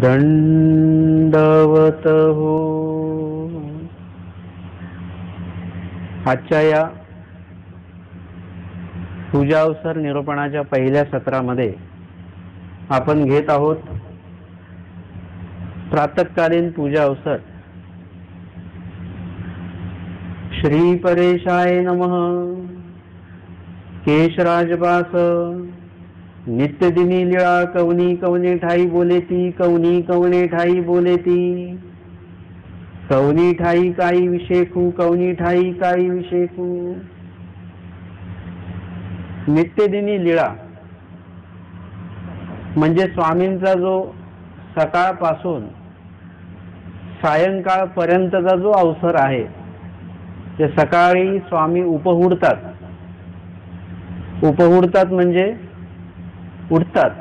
दंडवत हो. आजच्या या पूजा अवसर निरूपणाच्या पहिल्या सत्रामध्ये आपण घेत आहोत प्रातःकालीन पूजा अवसर. श्री परेशाय नमः. केशराजवास नित्यदिनी लीळा कवनी कवने ठाई बोलेती, कवनी कवने ठाई बोलेती. कवनी ठाई काही विशेखू, कवनी ठाई काही विशेखू. नित्यदिनी लीळा म्हणजे स्वामींचा जो सकाळपासून सायंकाळपर्यंतचा जो अवसर आहे, ते सकाळी स्वामी उपहुडतात. उपहुडतात म्हणजे उठतात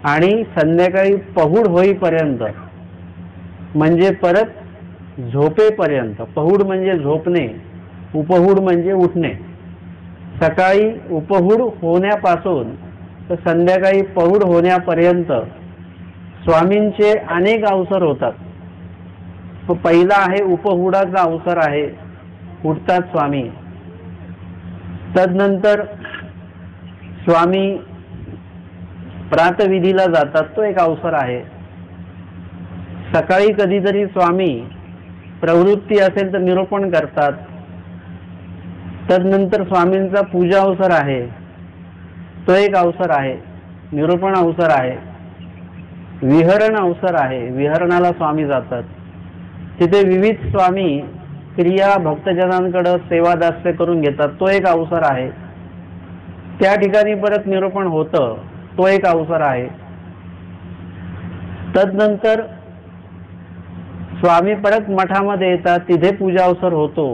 आणि संध्याकाळी पहुड होईपर्यंत म्हणजे परत झोपेपर्यंत. पहुड म्हणजे झोपणे, उपहुड म्हणजे उठणे. सकाळी उपहुड होण्यापासून तर संध्याकाळी पहुड होण्यापर्यंत स्वामींचे अनेक अवसर होतात. तो पहिला आहे उपहुडाचा अवसर आहे, उठतात स्वामी. तदनंतर स्वामी प्रातःविधीला जातात, तो एक अवसर आहे. सकाळी कधीतरी स्वामी प्रवृत्ती असेल तर निरूपण करतात. तदनंतर स्वामींचा पूजा अवसर आहे, तो एक अवसर आहे, निरूपण अवसर आहे. विहरण अवसर आहे, विहरणाला स्वामी जातात. तिथे विविध स्वामी क्रिया भक्तजनांकडे सेवादास्य करून घेतात, तो एक अवसर आहे. त्या ठिकाणी परत निरूपण होतं, तो एक अवसर आहे. तदनंतर स्वामी परत मठामध्ये येतात, तिथे पूजा अवसर होतो,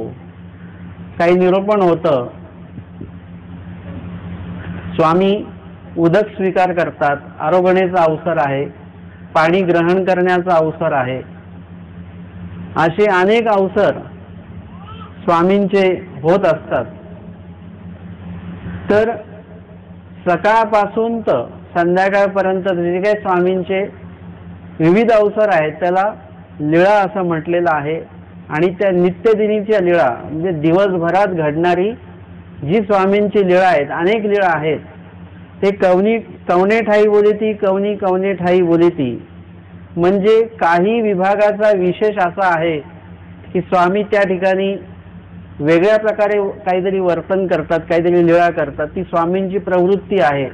काही निरूपण होतं. स्वामी उदक स्वीकार करतात, आरोगणेचा अवसर आहे, पाणी ग्रहण करण्याचा अवसर आहे. असे अनेक अवसर स्वामींचे होत असतात. तर सकाळपासून तर संध्याकाळपर्यंत जे काही स्वामींचे विविध अवसर आहेत त्याला लीळा असं म्हटलेलं आहे. आणि त्या नित्यदिनीच्या लीळा म्हणजे दिवसभरात घडणारी जी स्वामींची लीळा आहेत, अनेक लीळा आहेत. ते कवनी कवने ठाई बोलेती, कवनी कवने ठाई बोलेती म्हणजे काही विभागाचा विशेष असा आहे की स्वामी त्या ठिकाणी वेगळ्या प्रकारे काहीतरी वर्तन करतात, काहीतरी लीळा करतात. ती स्वामींची प्रवृत्ती आहे.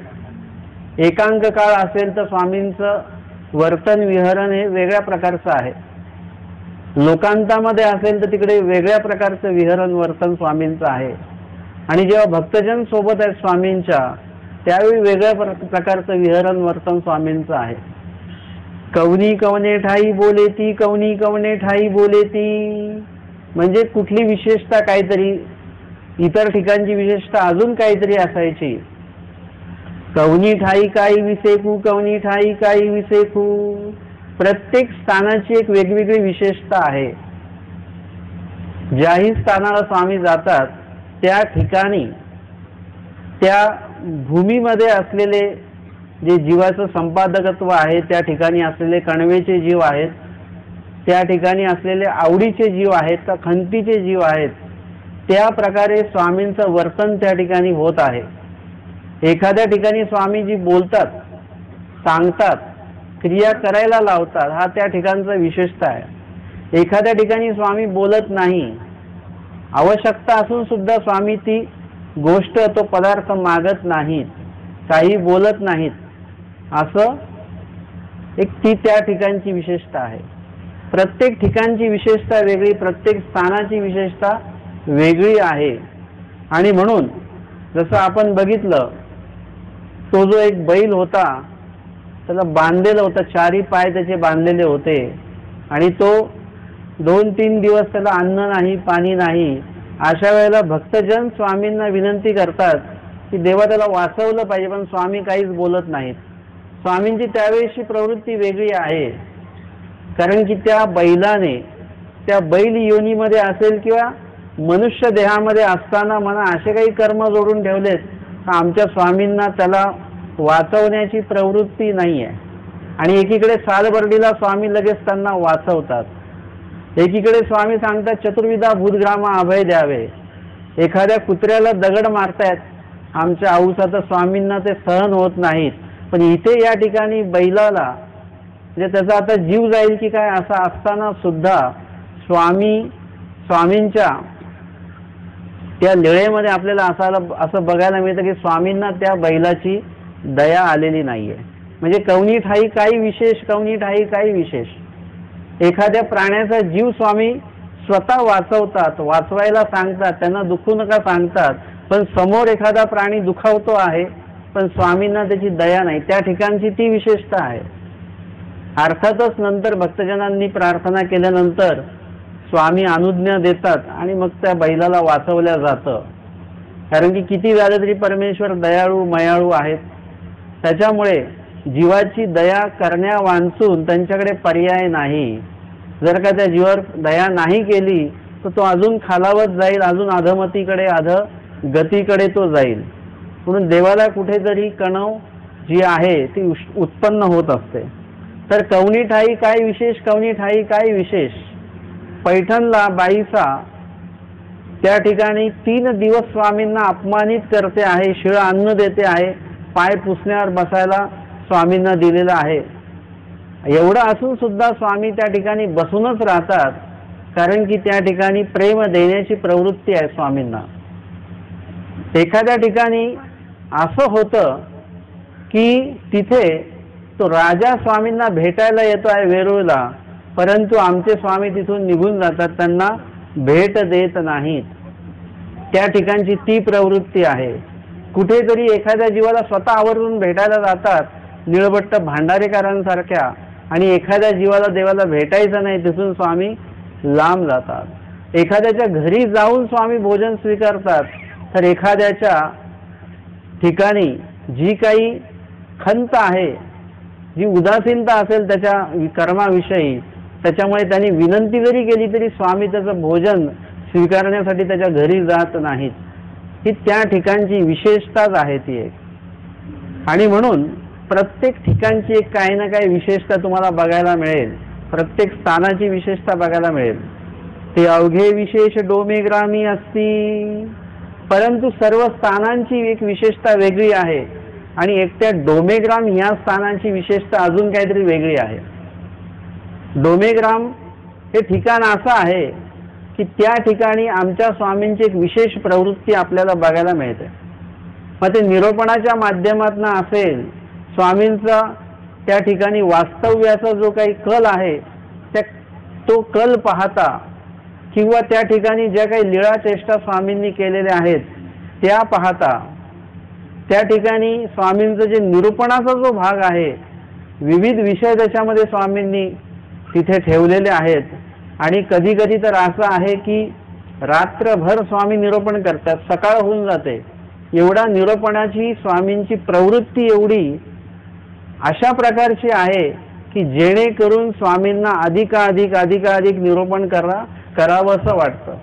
एकांक काळ असेल तर स्वामींचं वर्तन विहरण हे वेगळ्या प्रकारचं आहे. लोकांतामध्ये असेल तर तिकडे वेगळ्या प्रकारचं विहरण वर्तन स्वामींचं आहे. आणि जेव्हा भक्तजन सोबत आहेत स्वामींच्या, त्यावेळी वेगळ्या प्रकारचं विहरण वर्तन स्वामींचं आहे. कवनी कवने ठाई बोलेती, कवनी कवने ठाई बोलेती म्हणजे कुठली विशेषता, काहीतरी इतर ठिकाणची विशेषता अजून काहीतरी असायची. कवनी ठाई काही विसेखू, कवनी ठाई काही विसेखू. प्रत्येक स्थानाची एक वेगवेगळी विशेषता आहे. ज्याही स्थानाला स्वामी जातात त्या ठिकाणी त्या भूमीमध्ये असलेले जे जीवाचं संपादकत्व आहे, त्या ठिकाणी असलेले कणवेचे जीव आहेत, त्या ठिकाणी असलेले आवडीचे जीव आहेत का खंतीचे जीव आहेत, त्या प्रकारे स्वामींचं वर्तन त्या ठिकाणी होत आहे. एखाद्या ठिकाणी स्वामीजी बोलतात, सांगतात, क्रिया करायला लावतात, हा त्या ठिकाणचा विशेषता आहे. एखाद्या ठिकाणी स्वामी बोलत नाही, आवश्यकता असून सुद्धा स्वामी ती गोष्ट, तो पदार्थ मागत नाहीत, काही बोलत नाहीत. असं एक ती त्या ठिकाणची विशेषता आहे. प्रत्येक ठिकाणची विशेषता वेगळी, प्रत्येक स्थानाची विशेषता वेगळी आहे. आणि म्हणून जसं आपण बघितलं, तो जो एक बैल होता त्याला बांधलेलं होतं, चारी पाय त्याचे बांधलेले होते आणि तो 2-3 दिवस त्याला अन्न नाही, पाणी नाही. अशा वेळेला भक्तजन स्वामींना विनंती करतात की देवा त्याला वाचवलं पाहिजे, पण स्वामी काहीच बोलत नाहीत. स्वामींची त्यावेळेची प्रवृत्ती वेगळी आहे. कारण की त्या बैलाने, त्या बैल योनीमध्ये असेल किंवा मनुष्य देहामध्ये असताना म्हणा असे काही कर्म जोडून ठेवलेत, आमच्या स्वामींना त्याला वाचवण्याची प्रवृत्ती नाही आहे. आणि एकीकडे सालबर्डीला स्वामी लगेच त्यांना वाचवतात. एकीकडे स्वामी सांगतात चतुर्विधा भूतग्रामा अभय द्यावे. एखाद्या कुत्र्याला दगड मारतायत आमच्या आऊसाचं, स्वामींना ते सहन होत नाहीत. पण इथे या ठिकाणी बैलाला म्हणजे त्याचा आता जीव जाईल की काय असं असताना सुद्धा स्वामींच्या त्या लीळेमध्ये आपल्याला असं बघायला मिळतं की स्वामींना त्या बैलाची दया आलेली नाहीये. म्हणजे कवनी ठाई काही विशेष, कवनी ठाई काही विशेष. एखाद्या प्राण्याचा जीव स्वामी स्वतः वाचवतात, वाचवायला सांगतात, त्यांना दुखू नका सांगतात. पण समोर एखादा प्राणी दुखावतो आहे पण स्वामींना त्याची दया नाही. त्या ठिकाणची ती विशेषता आहे. अर्थातच नंतर भक्तजनांनी प्रार्थना केल्यानंतर स्वामी अनुज्ञा देतात आणि मग त्या बैलाला वाचवल्या जातं. कारण की किती झालं तरी परमेश्वर दयाळू मयाळू आहेत. त्याच्यामुळे जीवाची दया करण्या वांचून त्यांच्याकडे पर्याय नाही. जर का त्या जीवावर दया नाही केली तर तो अजून खालावत जाईल, अजून अधमतीकडे गतीकडे तो जाईल. म्हणून देवाला कुठेतरी कणव जी आहे ती उत्पन्न होत असते. तर कवनी ठाई काय विशेष, कवनी ठाई काय विशेष. पैठणला बाईसा त्या ठिकाणी 3 दिवस स्वामींना अपमानित करते आहे, शिळं अन्न देते आहे, पाय पुसण्यावर बसायला स्वामींना दिलेलं आहे. एवढं असून सुद्धा स्वामी त्या ठिकाणी बसूनच राहतात. कारण की त्या ठिकाणी प्रेम देण्याची प्रवृत्ती आहे स्वामींना. एखाद्या ठिकाणी असं होतं की तिथे तो राजा स्वामींना भेटायला येतो आहे वेरूळला, परंतु आमचे स्वामी तिथून निघून जातात, त्यांना भेट देत नाहीत. त्या ठिकाणची ती प्रवृत्ती आहे. कुठेतरी एखाद्या जीवाला स्वतः आवर्जून भेटायला जातात निळभट्ट भांडारेकरांसारख्या, आणि एखाद्या जीवाला देवाला भेटायचं नाही तिथून स्वामी लांब जातात. एखाद्याच्या घरी जाऊन स्वामी भोजन स्वीकारतात, तर एखाद्याच्या ठिकाणी जी काही खंत आहे, जी उदासीनता असेल त्याच्या कर्माविषयी, त्याच्यामुळे त्यांनी विनंती जरी केली तरी स्वामी त्याचं भोजन स्वीकारण्यासाठी त्याच्या घरी जात नाहीत. ही त्या ठिकाणची विशेषताच आहे ती एक. आणि म्हणून प्रत्येक ठिकाणची एक काही ना काही विशेषता तुम्हाला बघायला मिळेल. प्रत्येक स्थानाची विशेषता बघायला मिळेल. ते अवघे विशेष डोमे ग्रामी असती, परंतु सर्व स्थानांची एक विशेषता वेगळी आहे. आणि एकट्या डोमेग्राम या स्थानाची विशेषता अजून काहीतरी वेगळी आहे. डोमेग्राम हे ठिकाण असं आहे की त्या ठिकाणी आमच्या स्वामींची एक विशेष प्रवृत्ती आपल्याला बघायला मिळते. मग ते निरूपणाच्या माध्यमातून असेल, स्वामींचा त्या ठिकाणी वास्तव्याचा जो काही कल आहे तो कल पाहता, किंवा त्या ठिकाणी ज्या काही लीळा चेष्टा स्वामींनी केलेल्या आहेत त्या पाहता, त्या ठिकाणी स्वामींचं जे निरूपणाचा जो भाग आहे, विविध विषय त्याच्यामध्ये स्वामींनी तिथे ठेवलेले आहेत. आणि कधी कधी तर असं आहे की रात्रभर स्वामी निरूपण करतात, सकाळ होऊन जाते. एवढा निरूपणाची स्वामींची प्रवृत्ती एवढी अशा प्रकारची आहे की जेणेकरून स्वामींना अधिकाधिक निरूपण करावं असं वाटतं.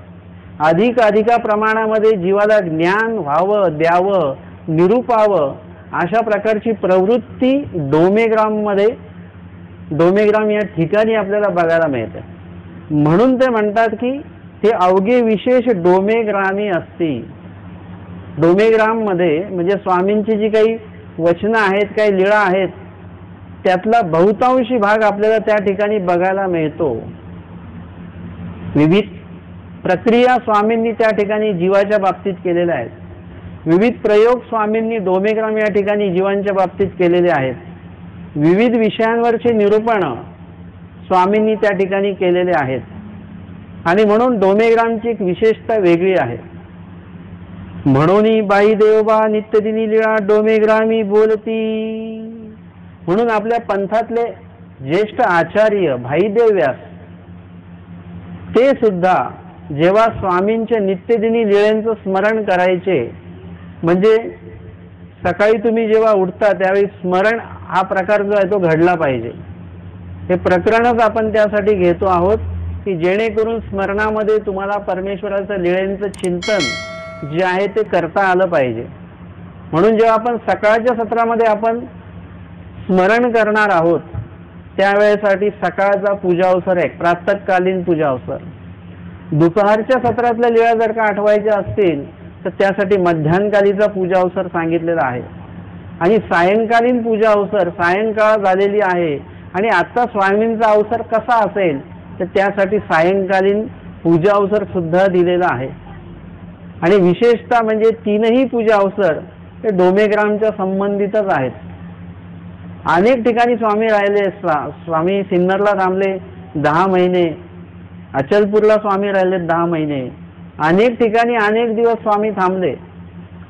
अधिका प्रमाणामध्ये जीवाला ज्ञान व्हावं, द्यावं, निरूपावं, अशा प्रकारची प्रवृत्ती डोमेग्राम या ठिकाणी आपल्याला बघायला मिळते. म्हणून ते म्हणतात की ते अवघे विशेष डोमेग्रामी असती. डोमेग्राम मध्ये म्हणजे स्वामींची जी काही वचनं आहेत, काही लीळा आहेत, त्यातला बहुतांशी भाग आपल्याला त्या ठिकाणी बघायला मिळतो. विविध प्रक्रिया स्वामींनी त्या ठिकाणी जीवाच्या बाबतीत केलेल्या आहेत. विविध प्रयोग स्वामींनी डोमेग्राम या ठिकाणी जीवांच्या बाबतीत केलेले आहेत. विविध विषयांवरचे निरूपण स्वामींनी त्या ठिकाणी केलेले आहेत. आणि म्हणून डोमेग्रामची एक विशेषता वेगळी आहे. म्हणून बाई देवबा नित्यदिनी लीळा डोमेग्रामी बोलती. म्हणून आपल्या पंथातले ज्येष्ठ आचार्य भाईदेव व्यास ते सुद्धा जेव्हा स्वामींच्या नित्यदिनी लीळेंचं स्मरण करायचे, म्हणजे सकाळी तुम्ही जेव्हा उठता त्यावेळी स्मरण हा प्रकार जो आहे तो घडला पाहिजे. हे प्रकरणच आपण त्यासाठी घेतो आहोत की जेणेकरून स्मरणामध्ये तुम्हाला परमेश्वराचं लीळेंचं चिंतन जे आहे ते करता आलं पाहिजे. म्हणून जेव्हा आपण सकाळच्या सत्रामध्ये आपण स्मरण करणार आहोत त्यावेळेसाठी सकाळचा पूजा अवसर आहे, प्रातःकालीन पूजा अवसर. दुपारच्या सत्रातल्या लीळा जर का आठवायच्या असतील तर त्यासाठी मध्यान्हकालीचा पूजा अवसर सांगितलेला आहे. आणि सायंकालीन पूजा अवसर, सायंकाळ झालेली आहे आणि आता स्वामींचा अवसर कसा असेल तर त्यासाठी सायंकालीन पूजा अवसर सुद्धा दिलेला आहे. आणि विशेषतः म्हणजे तीनही पूजा अवसर हे डोमेग्रामच्या संबंधितच आहेत. अनेक ठिकाणी स्वामी राहिले. स्वामी सिन्नरला थांबले 10 महिने, अचलपूरला स्वामी राहिले 10 महिने, अनेक ठिकाणी अनेक दिवस स्वामी थांबले,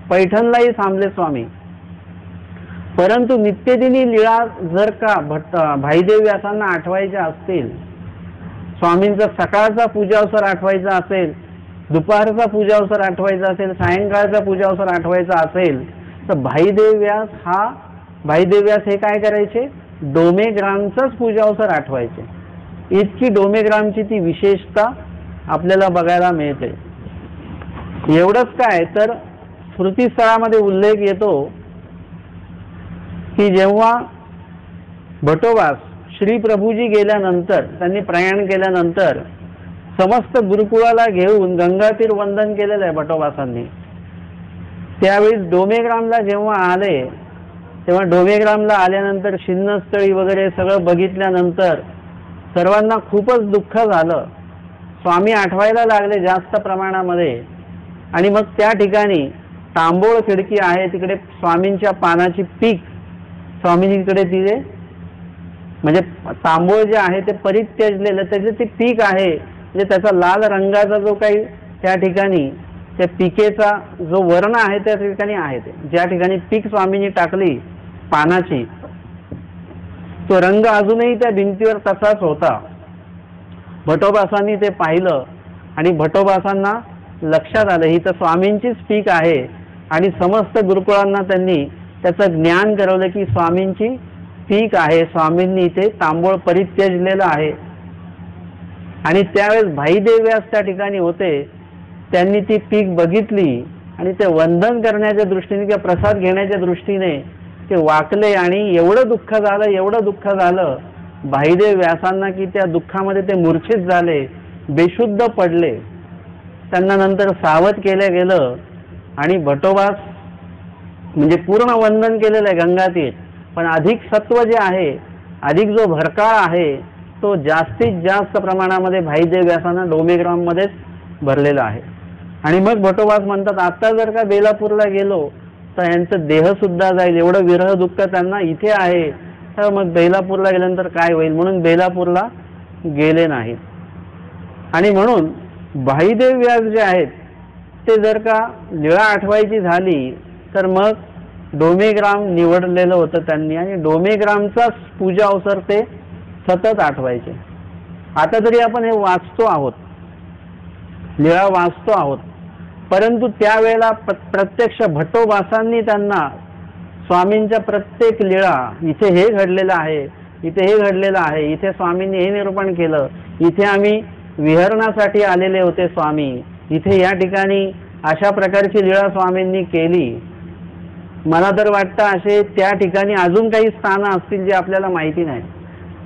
पैठणलाही थांबले स्वामी. परंतु नित्यदिनी लीळा जर का भाईदेव व्यासांना आठवायच्या असतील, स्वामींचा सकाळचा पूजा अवसर आठवायचा असेल, दुपारचा पूजा अवसर आठवायचा असेल, सायंकाळचा पूजा अवसर आठवायचा असेल तर भाईदेव व्यास हे काय करायचे, डोमेग्रामचाच पूजा अवसर आठवायचे. इतकी डोमेग्रामची ती विशेषता आपल्याला बघायला मिळते. एवढंच काय तर स्मृतीस्थळामध्ये उल्लेख येतो की जेव्हा भटोबास श्री प्रभूजी गेल्यानंतर, त्यांनी प्रयाण केल्यानंतर समस्त गुरुकुळाला घेऊन गंगातीर वंदन केलेलं आहे भटोबासांनी. त्यावेळी डोमेग्रामला जेव्हा आले तेव्हा डोमेग्रामला आल्यानंतर शिन्नस्थळी वगैरे सगळं बघितल्यानंतर सर्वांना खूपच दुःख झालं. स्वामी आठवायला लागले जास्त प्रमाणामध्ये. आणि मग त्या ठिकाणी तांबोळ खिडकी आहे, तिकडे स्वामींच्या पानाची पीक स्वामींकडे दिले. म्हणजे तांबोळ जे आहे ते परित्यजलेलं, त्याचे ते पीक आहे, म्हणजे त्याचा लाल रंगाचा जो काही त्या ठिकाणी त्या पिकेचा जो वर्ण आहे त्या ठिकाणी आहे, ते ज्या ठिकाणी पीक स्वामींनी टाकली पानाची, तो रंग अजूनही त्या भिंतीवर तसाच होता. भटोबासांनी ते पाहिलं आणि भटोबासांना लक्षात आलं ही तर स्वामींचीच पीक आहे. आणि समस्त गुरुकुळांना त्यांनी त्याचं ज्ञान करवलं की स्वामींची पीक आहे, स्वामींनी ते तांबोळ परित्यजलेलं आहे. आणि त्यावेळेस भाईदेव व्यास त्या ठिकाणी होते, त्यांनी ती पीक बघितली आणि ते वंदन करण्याच्या दृष्टीने किंवा प्रसाद घेण्याच्या दृष्टीने ते वाकले. आणि एवढं दुःख झालं भाईदेव व्यासांना की त्या दुःखामध्ये ते मूर्छित झाले, बेशुद्ध पडले. त्यांना नंतर सावध केलं गेलं आणि भटोबास म्हणजे पूर्ण वंदन केलेलं आहे गंगातीर, पण अधिक सत्व जे आहे, अधिक जो भरकाळ आहे तो जास्तीत जास्त प्रमाणामध्ये भाईदेव व्यासांना डोमेग्राममध्येच भरलेला आहे. आणि मग भटोबास म्हणतात आता जर का बेलापूरला गेलो तर यांचं देह सुद्धा जाईल, एवढं विरह दुःख त्यांना इथे आहे, तर मग बेलापूरला गेल्यानंतर काय होईल, म्हणून बेलापूरला गेले नाहीत. आणि म्हणून भाईदेव व्यास जे आहेत ते जर का लीळा आठवायची झाली तर मग डोमेग्राम निवडलेलं होतं त्यांनी आणि डोमेग्रामचाच पूजा अवसर ते सतत आठवायचे. आता तरी आपण हे वाचतो आहोत, लीळा वाचतो आहोत, परंतु त्यावेळेला प्रत्यक्ष भटोबासांनी त्यांना स्वामींच्या प्रत्येक लीळा, इथे हे घडलेलं आहे, इथे हे घडलेलं आहे, इथे स्वामींनी हे निरूपण केलं, इथे आम्ही विहरणासाठी आलेले होते स्वामी, इथे या ठिकाणी अशा प्रकारची लीळा स्वामींनी केली. मला तर वाटतं असे त्या ठिकाणी अजून काही स्थानं असतील जे आपल्याला माहिती नाही.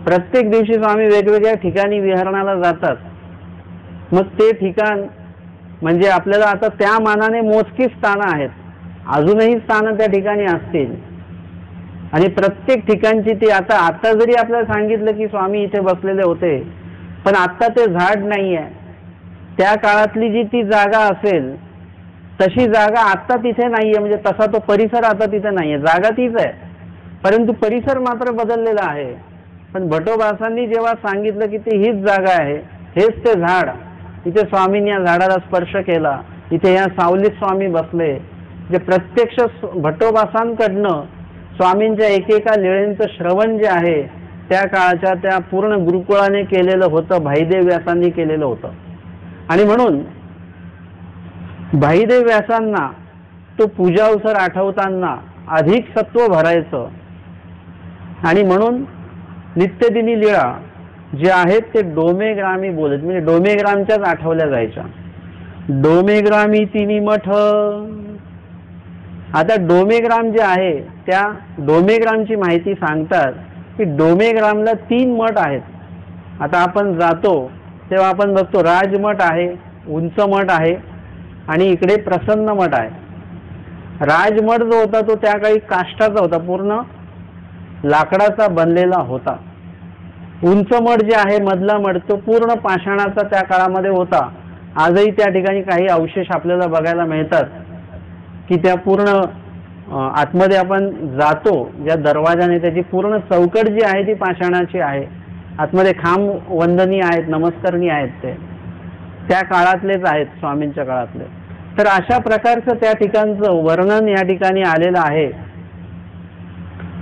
प्रत्येक दिवशी स्वामी वेगवेगळ्या ठिकाणी विहरणाला जातात. मग ते ठिकाण म्हणजे आपल्याला आता त्या मानाने मोजकी स्थानं आहेत, अजूनही स्थानं त्या ठिकाणी असतील. आणि प्रत्येक ठिकाणची ती आता जरी आपल्याला सांगितलं की स्वामी इथे बसलेले होते, पण आता ते झाड नाही आहे. त्या काळातली जी ती जागा असेल तशी जागा आता तिथे नाहीये, म्हणजे तसा तो परिसर आता तिथे नाहीये. जागा तीच आहे परंतु परिसर मात्र बदललेला आहे. पण भटोबासांनी जेव्हा सांगितलं की ती हीच जागा आहे, हेच ते झाड, इथे स्वामींनी या झाडाला स्पर्श केला, इथे या सावलीत स्वामी बसले, जे प्रत्यक्ष भटोबासांकडनं स्वामींच्या एकेका लीळेंचं श्रवण जे आहे त्या काळाच्या त्या पूर्ण गुरुकुळाने केलेलं होतं, भाईदेव व्यासांनी केलेलं होतं. आणि म्हणून भाईदेव व्यासांना तो पूजा अवसर आठवताना अधिक सत्व भरायचं. आणि म्हणून नित्यदिनी लीळा जे आहेत ते डोमेग्रामी बोलत, म्हणजे डोमेग्रामच्याच आठवल्या जायच्या. डोमेग्रामी तिनी मठ. आता डोमेग्राम जे आहे त्या डोमेग्रामची माहिती सांगतात की डोमेग्रामला 3 मठ आहेत. आता आपण जातो तेव्हा आपण बघतो राजमठ आहे, उंच मठ आहे आणि इकडे प्रसन्न मठ आहे. राजमठ जो होता तो त्या काळी काष्टाचा होता, पूर्ण लाकडाचा बनलेला होता. उंच मठ जे आहे मधला मठ तो पूर्ण पाषाणाचा त्या काळामध्ये होता. आजही त्या ठिकाणी काही अवशेष आपल्याला बघायला मिळतात की त्या पूर्ण आतमध्ये आपण जातो ज्या दरवाजाने त्याची पूर्ण चौकट जी आहे ती पाषाणाची आहे. आतमध्ये खांब वंदनी आहेत, नमस्कारणी आहेत, ते त्या काळातलेच आहेत, स्वामींच्या काळातले. तर अशा प्रकारचं त्या ठिकाणचं वर्णन या ठिकाणी आलेलं आहे.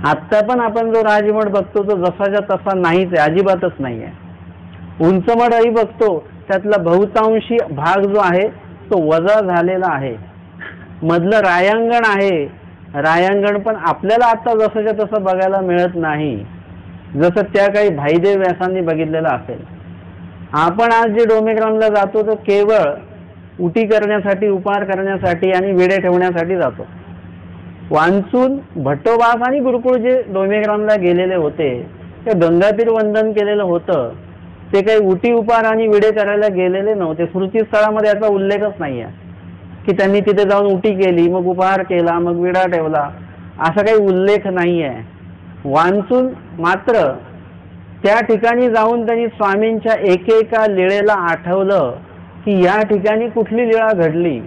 आत्ता पण आपण जो राजमठ बघतो तो जसाच्या तसा नाहीच आहे, अजिबातच नाही आहे. उंच मठही बघतो त्यातला बहुतांशी भाग जो आहे तो वजा झालेला आहे. मधलं रायांगण आहे, रायांगण पण आपल्याला आता जसंच्या तसं बघायला मिळत नाही, जसं त्या काही भाईदेव व्यासांनी बघितलेलं असेल. आपण आज जे डोमेग्रामला जातो तो केवळ उटी करण्यासाठी, उपहार करण्यासाठी आणि विडे ठेवण्यासाठी जातो. वांचून भट्टोबास आणि गुरुकुळ जे डोमेग्रामला गेलेले होते ते गंगातीर वंदन केलेलं होतं, ते काही उटी उपहार आणि विडे करायला गेलेले नव्हते. स्मृतीस्थळामध्ये याचा उल्लेखच नाही आहे की त्यांनी तिथे जाऊन उटी केली, मग उपहार केला, मग विडा ठेवला, असा काही उल्लेख नाही आहे. वांचून मात्र त्या ठिकाणी जाऊन त्यांनी स्वामींच्या एकेका लीळेला आठवलं की या ठिकाणी कुठली लीळा घडली.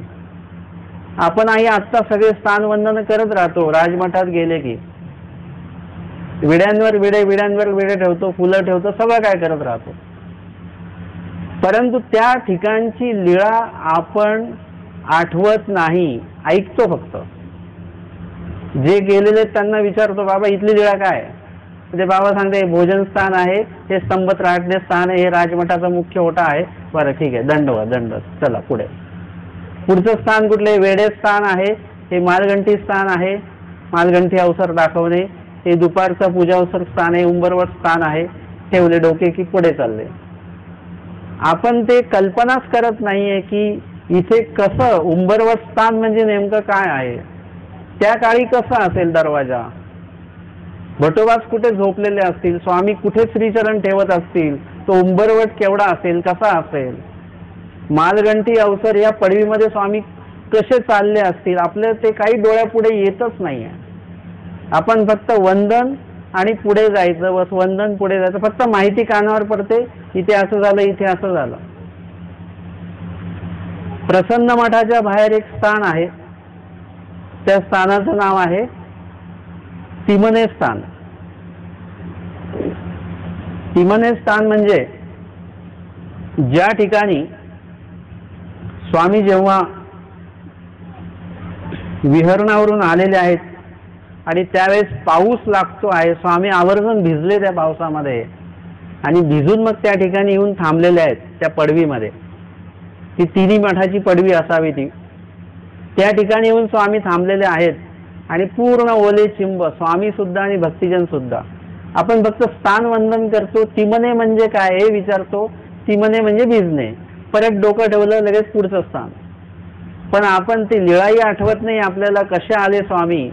आपणही आत्ता सगळे स्थानवंदन करत राहतो. राजमठात गेले की विड्यांवर विडे, विड्यांवर विडे ठेवतो, फुलं ठेवतो, सगळं काय करत राहतो. परंतु त्या ठिकाणची लीळा आपण आठवत नाही, ऐकतो फक्त. जे गेलेले त्यांना विचारतो, बाबा इथली लीळा काय? ते बाबा सांगते भोजन स्थान आहे, हे स्तंभत राहणे स्थान आहे, हे राजमठाचा मुख्य ओटा आहे. बरं ठीक आहे, दंड, चला पुढे. पुढचं स्थान कुठले? वेडे स्थान आहे, हे मालगंठी स्थान आहे, मालगंठी अवसर दाखवणे, हे दुपारचा पूजा अवसर स्थान आहे, उंबरवट स्थान आहे. ठेवले डोके की पुढे चालले. आपण ते कल्पनाच करत नाहीये की इथे कसं उंबरवट स्थान म्हणजे नेमकं काय आहे, त्या काळी कसं असेल दरवाजा, भटोबास कुठे झोपलेले असतील, स्वामी कुठे श्रीचरण ठेवत असतील, तो उंबरवट केवढा असेल, कसा असेल, मालगंठी अवसर या पडवीमध्ये स्वामी कसे चालले असतील, आपल्या ते काही डोळ्यापुढे येतच नाही आहे. आपण फक्त वंदन आणि पुढे जायचं, बस वंदन पुढे जायचं, फक्त माहिती कानावर पडते, इथे असं झालं, इथे असं झालं. प्रसन्न मठाच्या बाहेर एक स्थान आहे, त्या स्थानाचं नाव आहे तिमने स्थान. तिमने स्थान म्हणजे ज्या ठिकाणी स्वामी जेव्हा विहरणावरून आलेले आहेत आणि त्यावेळेस पाऊस लागतो आहे, स्वामी आवर्जून भिजले त्या पावसामध्ये आणि भिजून मग त्या ठिकाणी येऊन थांबलेले आहेत त्या पडवीमध्ये. ती तिन्ही मठाची पडवी असावी ती. त्या ठिकाणी येऊन स्वामी थांबलेले आहेत आणि पूर्ण ओले चिंब, स्वामी सुद्धा आणि भक्तिजन सुद्धा. आपण फक्त स्थान वंदन करतो, तिमने म्हणजे काय हे विचारतो, तिमने म्हणजे भिजणे, परत डोकं ठेवलं लगेच पुढचं स्थान. पण आपण ती लीळाही आठवत नाही आपल्याला, कशा आले स्वामी.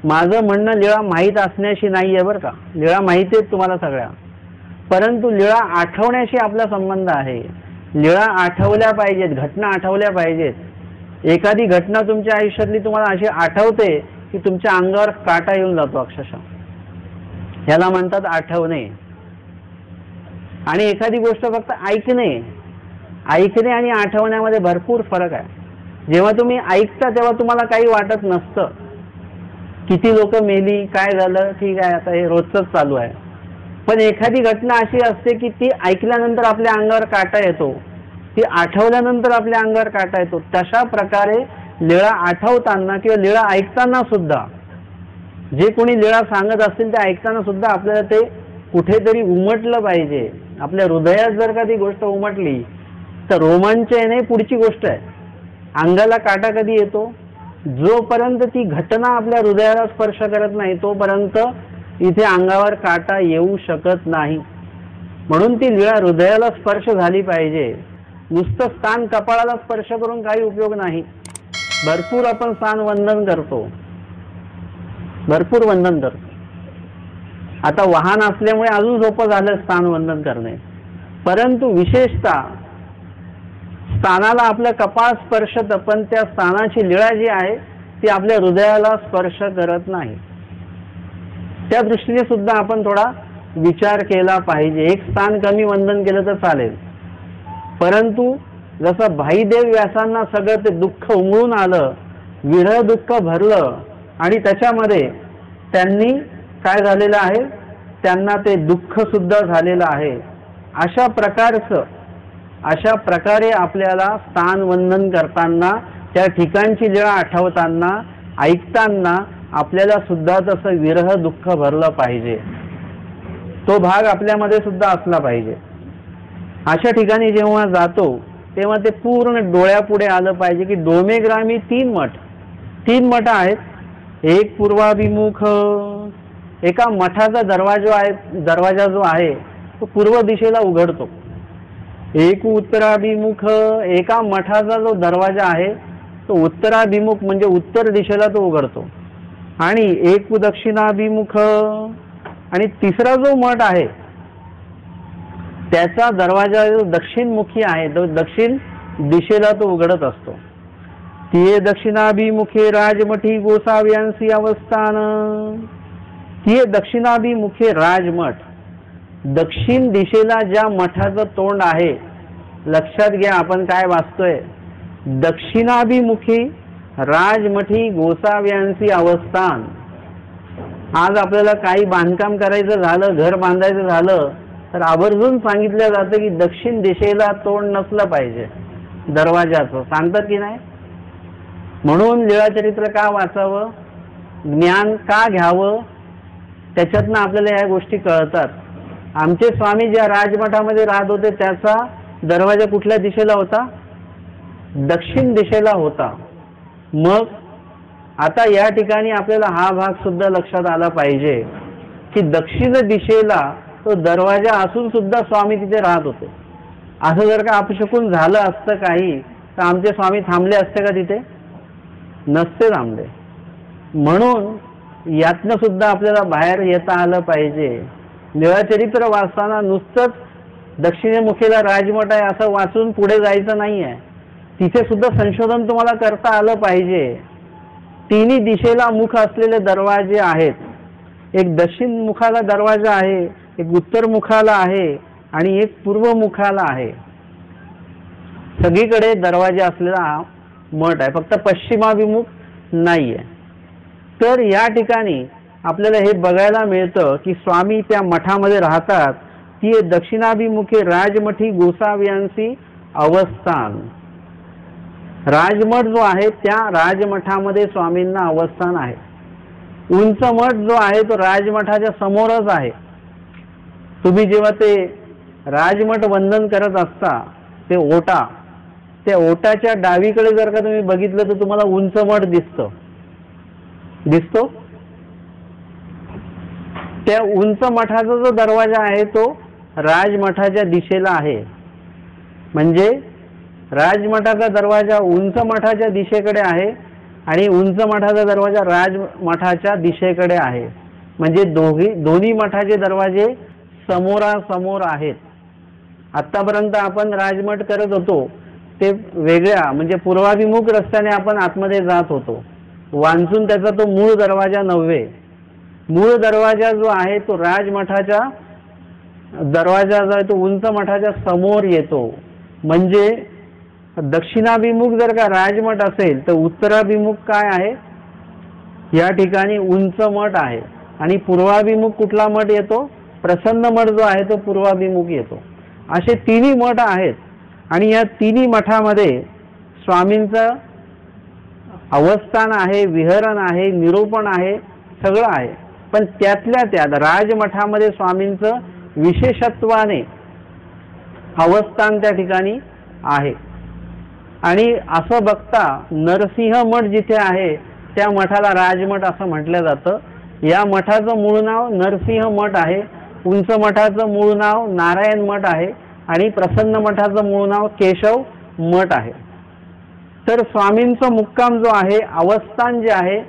माझं म्हणणं लीळा माहीत असण्याशी नाही आहे बरं का, लीळा माहिती आहेत तुम्हाला सगळ्या, परंतु लीळा आठवण्याशी आपला संबंध आहे. लीळा आठवल्या पाहिजेत, घटना आठवल्या पाहिजेत. एखादी घटना तुमच्या आयुष्यातली तुम्हाला अशी आठवते की तुमच्या अंगावर काटा येऊन जातो अक्षरशः, ह्याला म्हणतात आठवणे. आणि एखादी गोष्ट फक्त ऐकणे, ऐकणे आणि आठवण्यामध्ये भरपूर फरक आहे. जेव्हा तुम्ही ऐकता तेव्हा तुम्हाला काही वाटत नसतं, किती लोक मेली, काय झालं, ठीक आहे, आता हे रोजच चालू आहे. पण एखादी घटना अशी असते की ती ऐकल्यानंतर आपल्या अंगावर काटा येतो, ती आठवल्यानंतर आपल्या अंगावर काटा येतो. तशा प्रकारे लीळा आठवताना किंवा लीळा ऐकताना सुद्धा, जे कोणी लीळा सांगत असतील ते ऐकताना सुद्धा आपल्याला ते कुठेतरी उमटलं पाहिजे. आपल्या हृदयात जर का ती गोष्ट उमटली तर रोमांच येणे पुढची गोष्ट आहे. अंगाला काटा कधी येतो? जोपर्यंत ती घटना आपल्या हृदयाला स्पर्श करत नाही तोपर्यंत इथे अंगावर काटा येऊ शकत नाही. म्हणून ती लीळा हृदयाला स्पर्श झाली पाहिजे. नुसतं स्थान कपाळाला स्पर्श करून काही उपयोग नाही. भरपूर आपण स्थान वंदन करतो, भरपूर वंदन करतो, आता वाहन असल्यामुळे अजून सोपं झालं स्थानवंदन करणे, परंतु विशेषतः स्थानाला आपलं कपाळ स्पर्शतं, पण त्या स्थानाची लीळा जी आहे ती आपल्या हृदयाला स्पर्श करत नाही. त्या दृष्टीने सुद्धा आपण थोडा विचार केला पाहिजे. एक स्थान कमी वंदन केलं तर चालेल, परंतु जसं भाईदेव व्यासांना सगळं ते दुःख उमळून आलं, विरह दुःख भरलं आणि त्याच्यामध्ये त्यांनी काय झालेलं आहे, त्यांना ते दुःख सुद्धा झालेलं आहे. अशा प्रकारे आपल्याला स्थान वंदन करताना, त्या ठिकाणची लीळा आठवताना, ऐकताना आपल्याला सुद्धा तसं विरह दुःख भरलं पाहिजे. तो भाग आपल्यामध्ये सुद्धा असला पाहिजे. अशा ठिकाणी जेव्हा जातो तेव्हा ते पूर्ण डोळ्यापुढे आलं पाहिजे की डोमेग्रामी 3 मठ आहेत. एक पूर्वाभिमुख, एका मठाचा दरवाजा जो आहे तो पूर्व दिशेला उघडतो. एक उत्तराभिमुख, एका मठाचा जो दरवाजा आहे तो उत्तराभिमुख म्हणजे उत्तर दिशेला तो उघडतो. आणि एक दक्षिणाभिमुख, आणि तिसरा जो मठ आहे त्याचा दरवाजा जो दक्षिणमुखी आहे तो दक्षिण दिशेला तो उघडत असतो. तिये दक्षिणाभिमुखे राजमठी गोसाव्यांसी अवस्थान. तिये दक्षिणाभिमुखे राजमठ, दक्षिण दिशेला ज्या मठाचं तोंड आहे, लक्षात घ्या आपण काय वाचतोय, दक्षिणाभिमुखी राजमठी गोसाव्यांसी अवस्थान. आज आपल्याला काही बांधकाम करायचं झालं, घर बांधायचं झालं तर आवर्जून सांगितलं जातं की दक्षिण दिशेला तोंड नसलं पाहिजे दरवाजाचं, सांगतात की नाही. म्हणून लीळाचरित्र का वाचावं, ज्ञान का घ्यावं, त्याच्यातनं आपल्याला या गोष्टी कळतात. आमचे स्वामी ज्या राजमठामध्ये राहत होते त्याचा दरवाजा कुठल्या दिशेला होता, दक्षिण दिशेला होता. मग आता या ठिकाणी आपल्याला हा भाग सुद्धा लक्षात आला पाहिजे की दक्षिण दिशेला तो दरवाजा असून सुद्धा स्वामी तिथे राहत होते. असं जर का अपशकून झालं असतं काही तर आमचे स्वामी थांबले असते का तिथे, नसते थांबले. म्हणून यातनं सुद्धा आपल्याला बाहेर येता आलं पाहिजे. लीळाचरित्र वाचताना नुसतंच दक्षिणेमुखीला राजमठ आहे असं वाचून पुढे जायचं नाही आहे, तिथे सुद्धा संशोधन तुम्हाला करता आलं पाहिजे. तिन्ही दिशेला मुख असलेले दरवाजे आहेत. एक दक्षिण मुखाला दरवाजा आहे, एक उत्तर मुखाला आहे आणि एक पूर्व मुखाला आहे. सगळीकडे दरवाजे असलेला मठ आहे, फक्त पश्चिमाभिमुख नाहीये. तर या ठिकाणी आपल्याला हे बघायला मिळतं की स्वामी त्या मठामध्ये राहतात. ती दक्षिणाभिमुखे राजमठी गोसाव्यांसी अवस्थान. राजमठ जो आहे त्या राजमठामध्ये स्वामींना अवस्थान आहे. उंच मठ जो आहे तो राजमठाच्या समोरच आहे. तुम्ही जेव्हा ते राजमठ वंदन करत असता ते ओटा, त्या ओटाच्या डावीकडे जर का तुम्ही बघितलं तर तुम्हाला उंच मठ दिसतो. त्या उंच मठाचा जो दरवाजा आहे तो राजमठाच्या दिशेला आहे. म्हणजे राजमठाचा दरवाजा उंच मठाच्या दिशेकडे आहे आणि उंच मठाचा दरवाजा राजमठाच्या दिशेकडे आहे. म्हणजे दोन्ही मठाचे दरवाजे समोरासमोर आहेत. आतापर्यंत आपण राजमठ करत होतो ते वेगळ्या म्हणजे पूर्वाभिमुख रस्त्याने आपण आतमध्ये जात होतो. वांचून त्याचा तो मूळ दरवाजा नव्हे. मूळ दरवाजा जो आहे तो राजमठाच्या दरवाजा जो आहे तो उंच मठाच्या समोर येतो. म्हणजे दक्षिणाभिमुख जर का राजमठ असेल तर उत्तराभिमुख काय आहे, या ठिकाणी उंच मठ आहे. आणि पूर्वाभिमुख कुठला मठ येतो, प्रसन्न मठ जो आहे तो पूर्वाभिमुख येतो. असे तिन्ही मठ आहेत आणि या तिन्ही मठामध्ये स्वामींचं अवस्थान आहे, विहरण आहे, निरूपण आहे, सगळं आहे. पण त्यातल्या त्यात राजमठामध्ये स्वामींचं विशेषत्वाने अवस्थान त्या ठिकाणी आहे. आणि असं बघता नरसिंह मठ जिथे आहे त्या मठाला राजमठ असं म्हटलं जातं. या मठाचं मूळ नाव नरसिंह मठ आहे. उंच मठाचं मूळ नाव नारायण मठ आहे आणि प्रसन्न मठाचं मूळ नाव केशव मठ आहे. तर स्वामींचा मुक्काम जो आहे, अवस्थान जे आहे,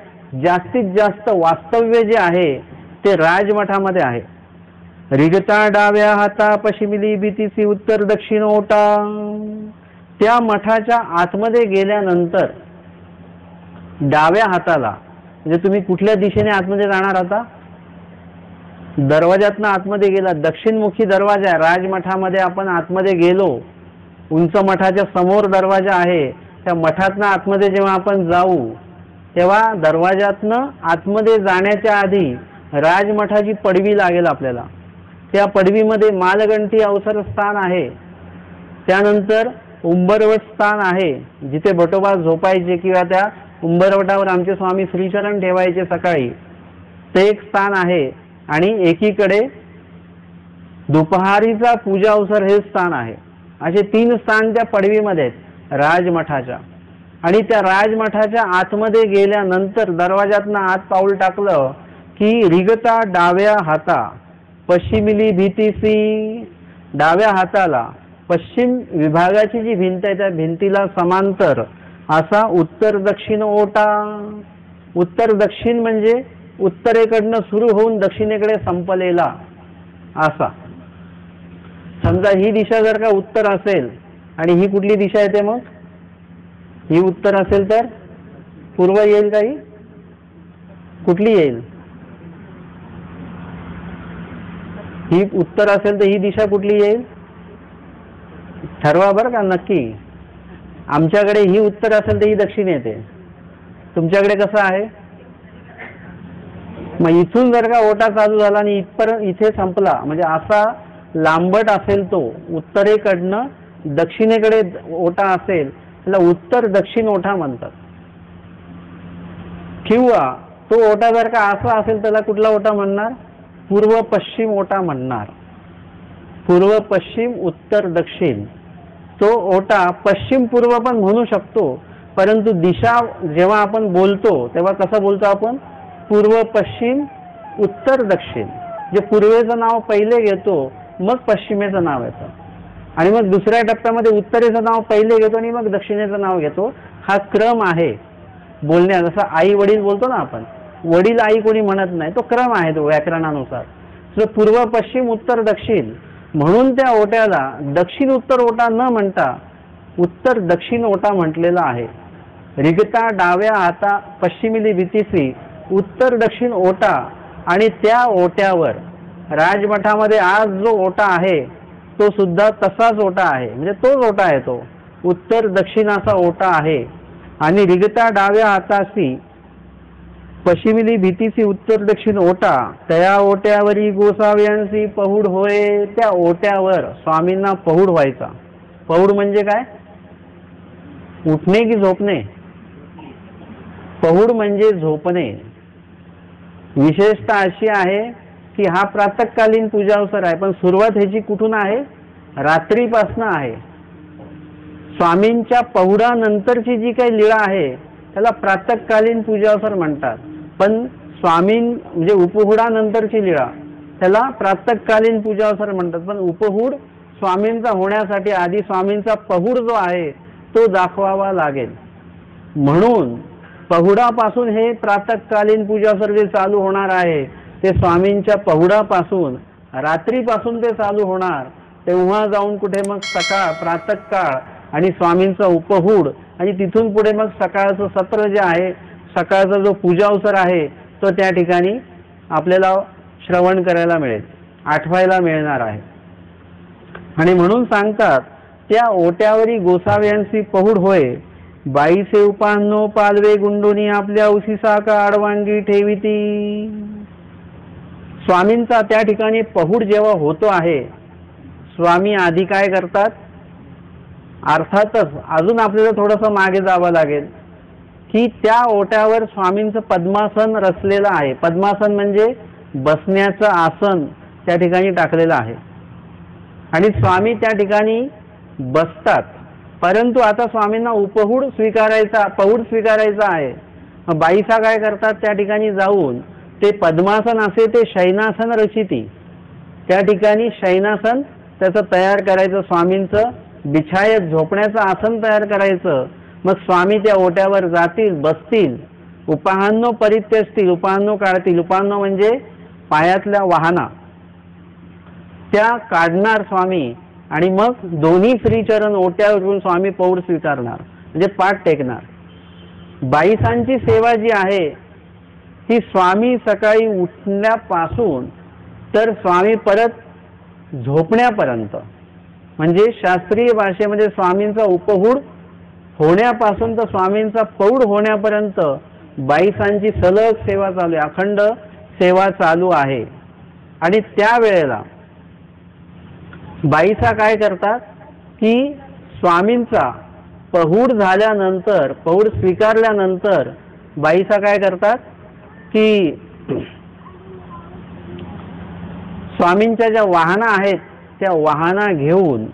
जास्तीत जास्त वास्तव्य जे आहे ते राजमठामध्ये आहे. रिगता डाव्या हाता पश्चिमिली भीतीसी उत्तर दक्षिण ओटा. त्या मठाच्या आतमध्ये गेल्यानंतर डाव्या हाताला, म्हणजे तुम्ही कुठल्या दिशेने आतमध्ये जाणार आता? दरवाजातनं आतमध्ये गेला, दक्षिणमुखी दरवाजा आहे राजमठामध्ये. आपण आतमध्ये गेलो, उंच मठाच्या समोर दरवाजा आहे. त्या मठातनं आतमध्ये जेव्हा आपण जाऊ तेव्हा दरवाजातनं आतमध्ये जाण्याच्या आधी राजमठाची पडवी लागेल आपल्याला. त्या पडवीमध्ये मालगंठी अवसर स्थान आहे. त्यानंतर उंबरवट स्थान आहे, जिथे बटोबा झोपायचे किंवा त्या उंबरवटावर आमचे स्वामी श्रीचरण ठेवायचे सकाळी, ते एक स्थान आहे. आणि एकीकडे दुपारीचा पूजा अवसर हे स्थान आहे. असे 3 स्थान त्या पडवीमध्ये आहेत राजमठाच्या. आणि त्या राजमठाच्या आतमध्ये गेल्यानंतर दरवाजातनं आत पाऊल टाकलं की रिगता डाव्या हाता पश्चिमिली भीतीसी, डाव्या हाताला पश्चिम विभागाची जी भिंत आहे त्या भिंतीला समांतर असा उत्तर दक्षिण ओटा. उत्तर दक्षिण म्हणजे उत्तरेकडनं सुरू होऊन दक्षिणेकडे संपलेला असा. समजा ही दिशा जर का उत्तर असेल आणि ही कुठली दिशा येते, मग ही उत्तर असेल तर पूर्व येईल का? ही कुठली येईल? ही उत्तर असेल तर ही दिशा कुठली येईल? ठरवा बरं का नक्की. आमच्याकडे ही उत्तर असेल तर ही दक्षिण येते. तुमच्याकडे कसं आहे? मग इथून जर का ओटा चालू झाला आणि इथपर्यंत इथे संपला, म्हणजे असा लांबट असेल तो, उत्तरेकडनं दक्षिणेकडे ओटा असेल त्याला उत्तर दक्षिण ओटा म्हणतात. किंवा तो ओटा जर का असा असेल त्याला कुठला ओटा म्हणणार? पूर्व पश्चिम ओटा म्हणणार. पूर्व पश्चिम उत्तर दक्षिण. तो ओटा पश्चिम पूर्व पण म्हणू शकतो, परंतु दिशा जेव्हा आपण बोलतो तेव्हा कसं बोलतो आपण? पूर्व पश्चिम उत्तर दक्षिण. जे पूर्वेचं नाव पहिले घेतो मग पश्चिमेचं नाव येतं, आणि मग दुसऱ्या टप्प्यामध्ये उत्तरेचं नाव पहिले घेतो आणि मग दक्षिणेचं नाव घेतो. हा क्रम आहे बोलण्या. जसं आई वडील बोलतो ना आपण, वडील आई कोणी म्हणत नाही, तो क्रम आहे तो व्याकरणानुसार. तर पूर्व पश्चिम उत्तर दक्षिण म्हणून त्या ओट्याला दक्षिण उत्तर ओटा न म्हणता उत्तर दक्षिण ओटा म्हटलेला आहे. रिगता डाव्या हाता पश्चिमिली भीतीसी उत्तर दक्षिण ओटा. आणि त्या ओट्यावर राजमठामध्ये आज जो ओटा आहे तो सुद्धा तसाच ओटा आहे, म्हणजे तोच ओटा आहे, तो उत्तर दक्षिण असा ओटा आहे. आणि रिगता डाव्या हातासी पश्चिमिली भीतीसी उत्तर दक्षिण ओटा. त्या ओट्यावरी गोसाव्यांसी पहुड होय. त्या ओट्यावर स्वामींना पहुड व्हायचा. पहुड म्हणजे काय? उठणे की झोपणे? पहुड म्हणजे झोपणे. विशेषता अशी आहे की हा प्रातःकालीन पूजा अवसर आहे, पण सुरुवात ह्याची कुठून आहे? रात्रीपासून आहे. स्वामींच्या पहुडानंतरची जी काही लीळा आहे त्याला प्रातःकालीन पूजा अवसर म्हणतात. पण स्वामी म्हणजे उपहुडानंतरची लीळा त्याला प्रातःकालीन पूजा अवसर म्हणतात. पण उपहूड स्वामींचा होण्यासाठी आधी स्वामींचा पहुड जो आहे तो दाखवावा लागेल. म्हणून पहुडापासून हे प्रातःकालीन पूजा सर्व चालू होणार आहे. ते स्वामींच्या पहुडापासून रात्रीपासून ते चालू होणार. तेव्हा जाऊन कुठे मग सकाळ प्रातःकाळ आणि स्वामींचा उपहूड, आणि तिथून पुढे मग सकाळचं सत्र जे आहे, सकाळचा जो पूजा अवसर आहे तो त्या ठिकाणी आपल्याला श्रवण करायला मिळेल, आठवायला मिळणार आहे. आणि म्हणून सांगतात त्या ओट्यावरी गोसाव्यांची पहुड होय. बाईसे उपान्नो पालवे गुंडोनी आपल्या उशिसा का आडवांगी ठेविती. स्वामींचा त्या ठिकाणी पहुड जेव्हा होतो आहे, स्वामी आधी काय करतात? अर्थातच अजून आपल्याला थोडंसं मागे जावं लागेल की त्या ओट्यावर स्वामींचं पद्मासन रचलेलं आहे. पद्मासन म्हणजे बसण्याचं आसन त्या ठिकाणी टाकलेलं आहे आणि स्वामी त्या ठिकाणी बसतात. परंतु आता स्वामींना उपहूड स्वीकारायचा, पहुड स्वीकारायचा आहे. मग बाईसा काय करतात? त्या ठिकाणी जाऊन ते पद्मासन असे ते शयनासन रचिती, त्या ठिकाणी शयनासन त्याचं तयार करायचं, स्वामींचं बिछायत झोपण्याचं आसन तयार करायचं. मग स्वामी त्या ओट्यावर जातील, बसतील. उपाहान्नो परित्यजतील, उपाहान्नो काढतील. उपाहान्नो म्हणजे पायातल्या वाहना त्या काढणार स्वामी आणि मग दोन्ही श्रीचरण ओट्यावरून स्वामी पौड स्वीकारणार, म्हणजे पाठ टेकणार. बाईसांची सेवा जी आहे ती स्वामी सकाळी उठण्यापासून तर स्वामी परत झोपण्यापर्यंत, म्हणजे शास्त्रीय भाषेमध्ये स्वामींचा उपहूड होण्यापासून तर स्वामींचा पौड होण्यापर्यंत बाईसांची सलग सेवा चालू आहे, अखंड सेवा चालू आहे. आणि त्यावेळेला बाईसा काय करतात की स्वामींचा पहुड झाल्यानंतर, पहुड स्वीकारल्यानंतर बाईसा काय करतात की स्वामींच्या ज्या वाहना आहेत त्या वाहना घेऊन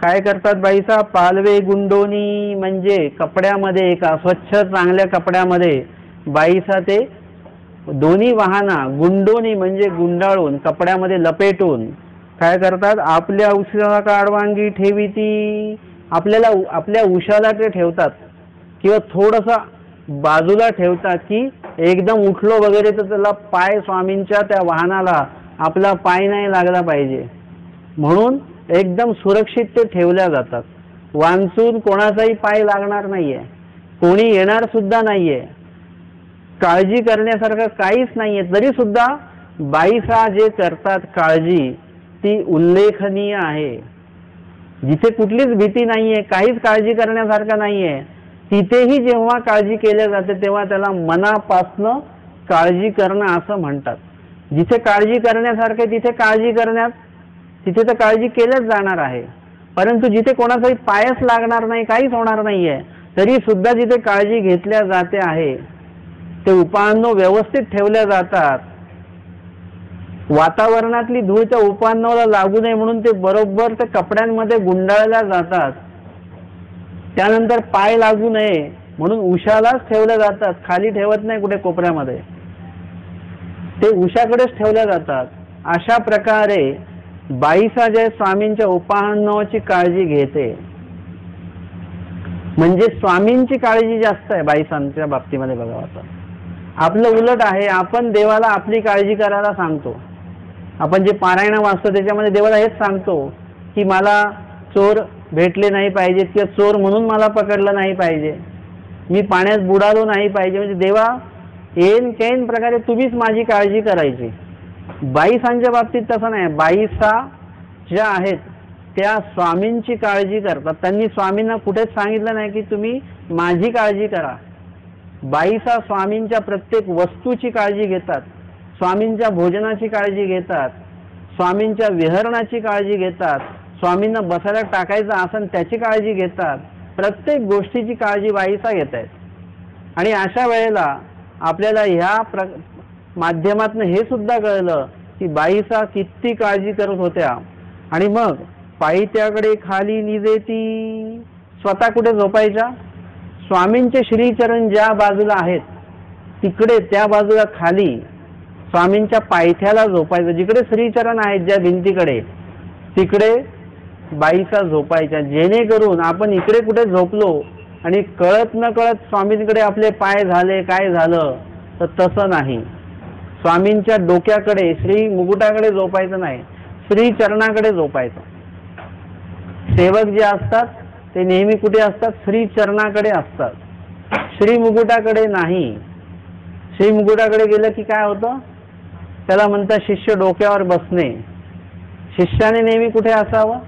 काय करतात बाईसा, पालवे गुंडोनी, म्हणजे कपड्यामध्ये एका स्वच्छ चांगल्या कपड्यामध्ये बाईसा ते दोन्ही वाहना गुंडोनी म्हणजे गुंडाळून कपड्यामध्ये लपेटून काय करतात, आपल्या उशाला काढवांगी ठेवी ती, आपल्या उशाला ते ठेवतात किंवा थोडंसं बाजूला ठेवतात की एकदम उठलो वगैरे तर त्याला पाय स्वामींच्या त्या वाहनाला आपला पाय नाही लागला पाहिजे म्हणून एकदम सुरक्षित ते ठेवल्या जातात. वांचून कोणाचाही पाय लागणार नाहीये, कोणी येणार सुद्धा नाहीये, काळजी करण्यासारखं काहीच नाहीये. तरी सुद्धा बाईसा जे करतात काळजी ती उल्लेखनीय आहे. जिथे कुठलीच भीती नाहीये, काहीच काळजी करण्यासारखं नाहीये, तिथेही जेव्हा काळजी केल्या जाते तेव्हा त्याला मनापासनं काळजी करणं असं म्हणतात. जिथे काळजी करण्यासारखे तिथे काळजी करण्यात, तिथे तर काळजी केल्याच जाणार आहे. परंतु जिथे कोणाचाही पायच लागणार नाही, काहीच होणार नाहीये, तरी सुद्धा जिथे काळजी घेतल्या जाते आहे ते उपांनो व्यवस्थित ठेवल्या जातात. वातावरणातली धूळ त्या उपांनाला लागू नये म्हणून ते बरोबर त्या कपड्यांमध्ये गुंडाळल्या जातात. त्यानंतर पाय लागू नये म्हणून उशालाच ठेवल्या जातात, खाली ठेवत नाही कुठे कोपऱ्यामध्ये, ते उशाकडेच ठेवल्या जातात. अशा प्रकारे बाईसा जय स्वामींच्या उपाहनाची काळजी घेते. म्हणजे स्वामींची काळजी जास्त आहे बाईसांच्या बाबतीमध्ये. बघा आता आपलं उलट आहे, आपण देवाला आपली काळजी करायला सांगतो. आपण जे पारायण वाचतो त्याच्यामध्ये देवाला हेच सांगतो की मला चोर भेटले नाही पाहिजेत किंवा चोर म्हणून मला पकडलं नाही पाहिजे, मी पाण्यात बुडालो नाही पाहिजे. म्हणजे देवा येन कैन प्रकारे तुम्हीच माझी काळजी करायची. बाईसांच्या बाबतीत तसं नाही. बाईसा ज्या आहेत त्या स्वामींची काळजी करतात. त्यांनी स्वामींना कुठेच सांगितलं नाही की तुम्ही माझी काळजी करा. बाईसा स्वामींच्या प्रत्येक वस्तूची काळजी घेतात, स्वामींच्या भोजनाची काळजी घेतात, स्वामींच्या विहरणाची काळजी घेतात, स्वामींना बसायला टाकायचं आसन त्याची काळजी घेतात. प्रत्येक गोष्टीची काळजी बाईसा घेत आहेत. आणि अशा वेळेला आपल्याला ह्या माध्यमातून हे सुद्धा कळलं की बाईसा किती काळजी करत होत्या. आणि मग पायथ्याकडे खाली निजेती, स्वतः कुठे झोपायच्या, स्वामींचे श्रीचरण ज्या बाजूला आहेत तिकडे त्या बाजूला खाली स्वामींच्या पायथ्याला झोपायचं. जिकडे श्रीचरण आहेत ज्या भिंतीकडे तिकडे बाईसा झोपायच्या, जेणेकरून आपण इकडे कुठे झोपलो आणि कळत न कळत स्वामींकडे आपले पाय झाले काय झालं तर तसं नाही. स्वामींच्या डोक्याकडे श्री मुकुटाकडे झोपायचं नाही, श्री चरणाकडे झोपायचं. सेवक जे असतात ते नेहमी कुठे असतात, श्री चरणाकडे असतात, श्री मुकुटाकडे नाही. श्री मुकुटाकडे गेलं की काय होतं, त्याला म्हणतात शिष्य डोक्यावर बसणे. शिष्याने नेहमी कुठे असावं,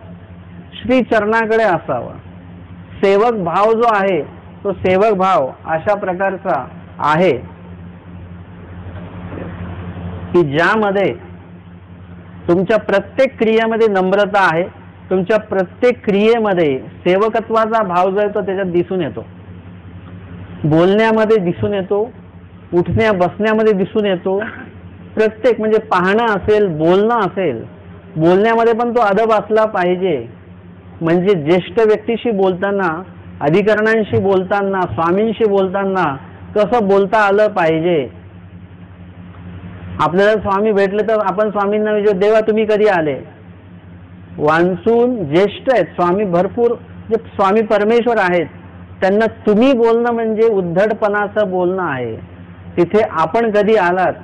श्री चरणाकडे असावं. सेवक भाव जो आहे तो सेवक भाव अशा प्रकारचा आहे की ज्यामध्ये तुमच्या प्रत्येक क्रियेमध्ये नम्रता आहे, तुमच्या प्रत्येक क्रियेमध्ये सेवकत्वाचा भाव जो आहे तो त्याच्यात दिसून येतो, बोलण्यामध्ये दिसून येतो, उठण्या बसण्यामध्ये दिसून येतो. प्रत्येक म्हणजे पाहणं असेल, बोलणं असेल, बोलण्यामध्ये पण तो अदब असला पाहिजे. म्हणजे ज्येष्ठ व्यक्तीशी बोलताना, अधिकरणांशी बोलताना, स्वामींशी बोलताना कसं बोलता आलं पाहिजे. आपल्याला स्वामी भेटले तर आपण स्वामींना विचारू, देवा तुम्ही कधी आले. वांचून ज्येष्ठ आहेत स्वामी, भरपूर जे स्वामी परमेश्वर आहेत त्यांना तुम्ही बोलणं म्हणजे उद्धटपणाचं बोलणं आहे. तिथे आपण कधी आलात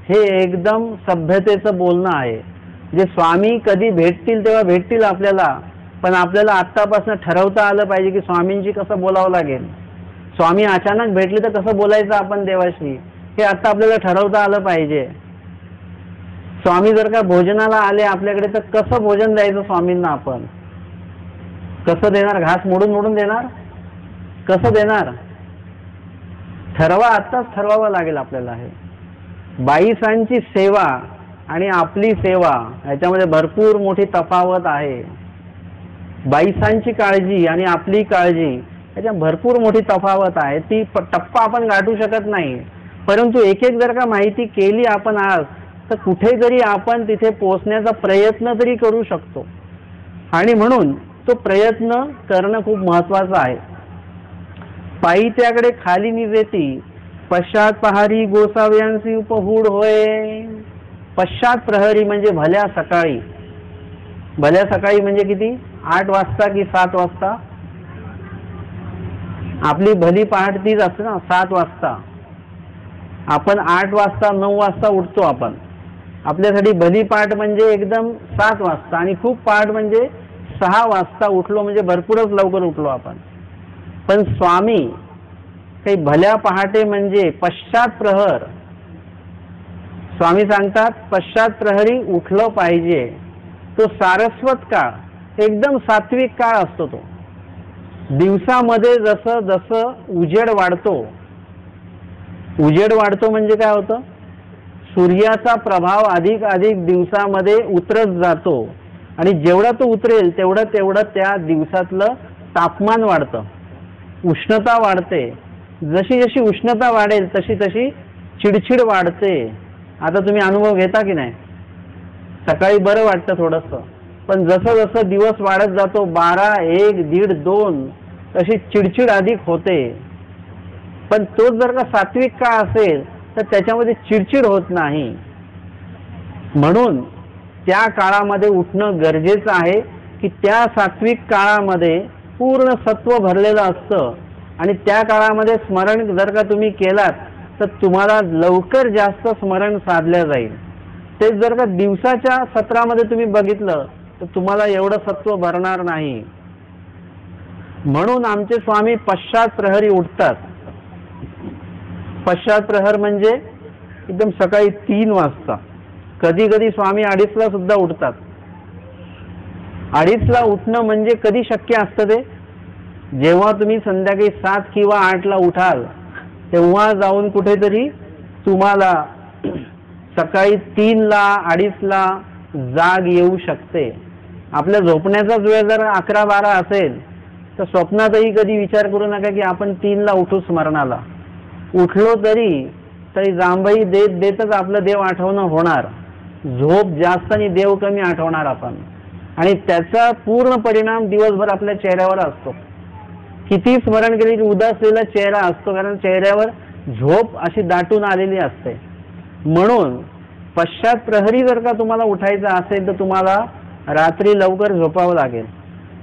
हे एकदम सभ्यतेचं बोलणं आहे. जे स्वामी कधी भेटतील तेव्हा भेटतील आपल्याला, पण आपल्याला आत्तापासून ठरवता आलं पाहिजे की स्वामींची कसं बोलावं लागेल. स्वामी अचानक भेटले तर कसं बोलायचं आपण देवाशी, हे आता आपल्याला ठरवता आलं पाहिजे. स्वामी जर का भोजनाला आले आपल्याकडे तर कसं भोजन द्यायचं स्वामींना, आपण कसं देणार? घास मोडून मोडून देणार? कसं देणार? ठरवा, आत्ताच ठरवावं लागेल आपल्याला. हे बाईसांची सेवा आणि आपली सेवा ह्याच्यामध्ये भरपूर मोठी तफावत आहे. बाईसांची काळजी आणि आपली काळजी ह्याच्यात भरपूर मोठी तफावत आहे. ती टप्पा आपण गाठू शकत नाही, परंतु एक एक जर का माहिती केली आपण आज तर कुठेतरी आपण तिथे पोहोचण्याचा प्रयत्न तरी करू शकतो. आणि म्हणून तो प्रयत्न करणं खूप महत्वाचं आहे. पायी त्याकडे खाली निजेती, पश्चात पहारी गोसाव्यांची उपहूड होय. पश्चात प्रहरी म्हणजे भल्या सकाळी. भल्या सकाळी म्हणजे किती? 8 वाजता की 7 वाजता? आपली भली पहाट तीच असते ना, 7 वाजता. आपण 8 वाजता 9 वाजता उठतो. आपण आपल्यासाठी भली पहाट म्हणजे एकदम 7 वाजता, आणि खूप पहाट म्हणजे 6 वाजता उठलो म्हणजे भरपूरच लवकर उठलो आपण. पण स्वामी काही भल्या पहाटे म्हणजे पश्चात प्रहर. स्वामी सांगतात पश्चात प्रहरी उठलं पाहिजे. तो सारस्वत काळ, एकदम सात्विक काळ असतो तो. दिवसामध्ये जसं जसं उजेड वाढतो, उजेड वाढतो म्हणजे काय होतं? सूर्याचा प्रभाव अधिक अधिक दिवसामध्ये उतरत जातो, आणि जेवढा तो उतरेल तेवढं तेवढं त्या दिवसातलं तापमान वाढतं, उष्णता वाढते. जशी जशी उष्णता वाढेल तशी तशी चिडचिड वाढते. आता तुम्ही अनुभव घेता की नाही? सकाळी बरं वाटतं थोडंसं, पण जसं जसं दिवस वाढत जातो 12, 1, 1.5, 2 तशी चिडचिड अधिक होते. पण तो जर का सात्विक काळ असेल तर त्याच्यामध्ये चिडचिड होत नाही. म्हणून त्या काळामध्ये उठणं गरजेचं आहे की त्या सात्विक काळामध्ये पूर्ण सत्व भरलेलं असतं, आणि त्या काळामध्ये स्मरण जर का तुम्ही केलात तर तुम्हाला लवकर जास्त स्मरण साधल्या जाईल. तेच जर का दिवसाच्या सत्रामध्ये तुम्ही बघितलं तर तुम्हाला एवढं सत्व भरणार नाही. म्हणून आमचे स्वामी पश्चात प्रहरी उठतात. पश्चात प्रहर म्हणजे एकदम सकाळी 3 वाजता. कधी कधी स्वामी 2:30ला सुद्धा उठतात. 2:30ला उठणं म्हणजे कधी शक्य असतं ते? जेव्हा तुम्ही संध्याकाळी 7 किंवा 8ला उठाल तेव्हा जाऊन कुठेतरी तुम्हाला सकाळी 3ला 2:30ला जाग येऊ शकते. आपल्या झोपण्याचा वेळ जर 11-12 असेल तर स्वप्नातही कधी विचार करू नका की आपण 3ला उठू स्मरणाला. उठलो तरी जांभई देत देतच आपलं देव आठवणं होणार. झोप जास्त आणि देव कमी आठवणार आपण, आणि त्याचा पूर्ण परिणाम दिवसभर आपल्या चेहऱ्यावर असतो. किती स्मरण केले की उदासलेला चेहरा असतो, कारण चेहऱ्यावर झोप अशी दाटून आलेली असते. म्हणून पश्चात प्रहरी जर का तुम्हाला उठायचं असेल तर तुम्हाला रात्री लवकर झोपावं लागेल,